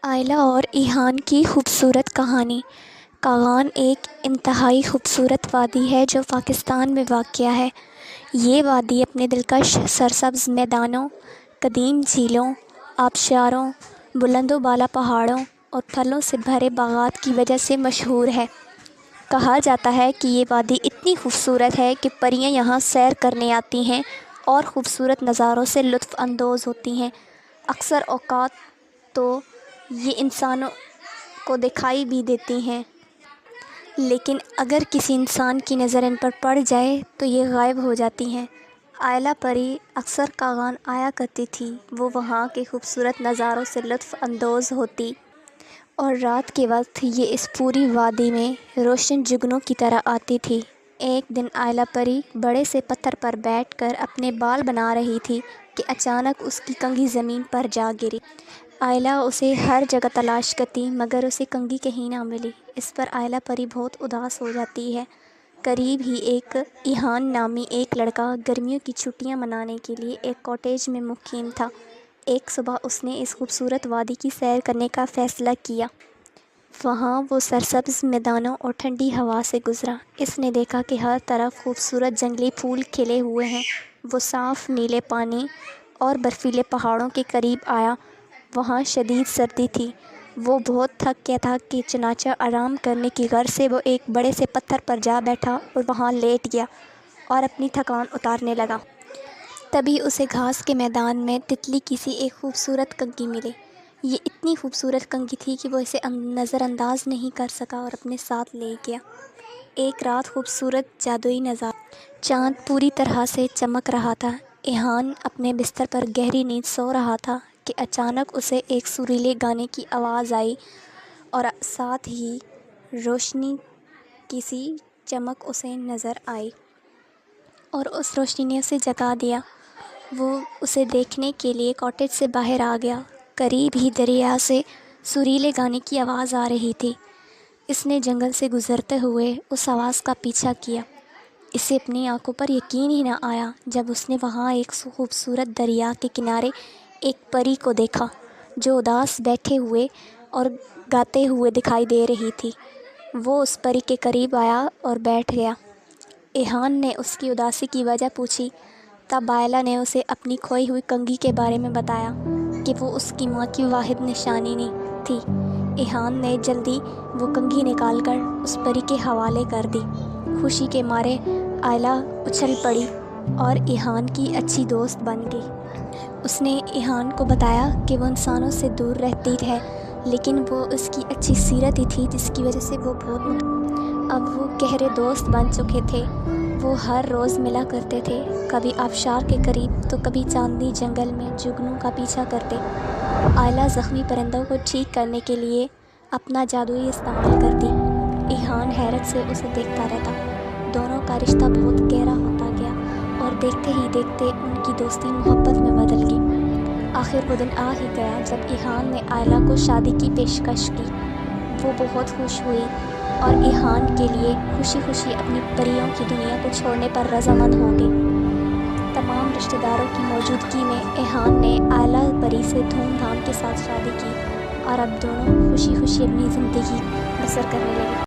آئلہ اور ایہان کی خوبصورت کہانی۔ کاغان ایک انتہائی خوبصورت وادی ہے جو پاکستان میں واقع ہے۔ یہ وادی اپنے دلکش سرسبز میدانوں، قدیم جھیلوں، آبشاروں، بلند و بالا پہاڑوں اور پھلوں سے بھرے باغات کی وجہ سے مشہور ہے۔ کہا جاتا ہے کہ یہ وادی اتنی خوبصورت ہے کہ پریاں یہاں سیر کرنے آتی ہیں اور خوبصورت نظاروں سے لطف اندوز ہوتی ہیں۔ اکثر اوقات تو یہ انسانوں کو دکھائی بھی دیتی ہیں، لیکن اگر کسی انسان کی نظر ان پر پڑ جائے تو یہ غائب ہو جاتی ہیں۔ آئلہ پری اکثر کاغان آیا کرتی تھی۔ وہ وہاں کے خوبصورت نظاروں سے لطف اندوز ہوتی اور رات کے وقت یہ اس پوری وادی میں روشن جگنوں کی طرح آتی تھی۔ ایک دن آئلہ پری بڑے سے پتھر پر بیٹھ کر اپنے بال بنا رہی تھی کہ اچانک اس کی کنگھی زمین پر جا گری۔ آئلہ اسے ہر جگہ تلاش کرتی مگر اسے کنگھی کہیں نہ ملی۔ اس پر آئلہ پری بہت اداس ہو جاتی ہے۔ قریب ہی ایک ایہان نامی ایک لڑکا گرمیوں کی چھٹیاں منانے کے لیے ایک کاٹیج میں مقیم تھا۔ ایک صبح اس نے اس خوبصورت وادی کی سیر کرنے کا فیصلہ کیا۔ وہاں وہ سرسبز میدانوں اور ٹھنڈی ہوا سے گزرا۔ اس نے دیکھا کہ ہر طرف خوبصورت جنگلی پھول کھلے ہوئے ہیں۔ وہ صاف نیلے پانی اور برفیلے پہاڑوں کے قریب آیا۔ وہاں شدید سردی تھی۔ وہ بہت تھک گیا تھا کہ چنانچہ آرام کرنے کی غرض سے وہ ایک بڑے سے پتھر پر جا بیٹھا اور وہاں لیٹ گیا اور اپنی تھکان اتارنے لگا۔ تبھی اسے گھاس کے میدان میں تتلی کی سی ایک خوبصورت کنگھی ملی۔ یہ اتنی خوبصورت کنگھی تھی کہ وہ اسے نظر انداز نہیں کر سکا اور اپنے ساتھ لے گیا۔ ایک رات خوبصورت جادوئی نظارہ۔ چاند پوری طرح سے چمک رہا تھا۔ ایہان اپنے بستر پر گہری نیند سو رہا تھا کہ اچانک اسے ایک سریلے گانے کی آواز آئی اور ساتھ ہی روشنی کی سی چمک اسے نظر آئی اور اس روشنی نے اسے جگا دیا۔ وہ اسے دیکھنے کے لیے کاٹیج سے باہر آ گیا۔ قریب ہی دریا سے سریلے گانے کی آواز آ رہی تھی۔ اس نے جنگل سے گزرتے ہوئے اس آواز کا پیچھا کیا۔ اسے اپنی آنکھوں پر یقین ہی نہ آیا جب اس نے وہاں ایک خوبصورت دریا کے کنارے ایک پری کو دیکھا جو اداس بیٹھے ہوئے اور گاتے ہوئے دکھائی دے رہی تھی۔ وہ اس پری کے قریب آیا اور بیٹھ گیا۔ ایہان نے اس کی اداسی کی وجہ پوچھی۔ تب آئلہ نے اسے اپنی کھوئی ہوئی کنگھی کے بارے میں بتایا کہ وہ اس کی ماں کی واحد نشانی تھی۔ ایہان نے جلدی وہ کنگھی نکال کر اس پری کے حوالے کر دی۔ خوشی کے مارے آئلہ اچھل پڑی اور ایہان کی اچھی دوست بن گئی۔ اس نے ایہان کو بتایا کہ وہ انسانوں سے دور رہتی ہے لیکن وہ اس کی اچھی سیرت ہی تھی جس کی وجہ سے وہ بہت اب وہ گہرے دوست بن چکے تھے۔ وہ ہر روز ملا کرتے تھے، کبھی آبشار کے قریب تو کبھی چاندنی جنگل میں جگنوں کا پیچھا کرتے۔ آئلہ زخمی پرندوں کو ٹھیک کرنے کے لیے اپنا جادوئی استعمال کرتی۔ ایہان حیرت سے اسے دیکھتا رہتا۔ دونوں کا رشتہ بہت گہرا ہوتا گیا اور دیکھتے ہی دیکھتے ان کی دوستی محبت میں بدل گئی۔ آخر وہ دن آ ہی گیا جب ایہان نے آئلہ کو شادی کی پیشکش کی۔ وہ بہت خوش ہوئی اور ایہان کے لیے خوشی خوشی اپنی پریوں کی دنیا کو چھوڑنے پر رضامند ہو گئی۔ تمام رشتہ داروں کی موجودگی میں ایہان نے آئلہ پری سے دھوم دھام کے ساتھ شادی کی اور اب دونوں خوشی خوشی اپنی زندگی بسر کرنے لگے۔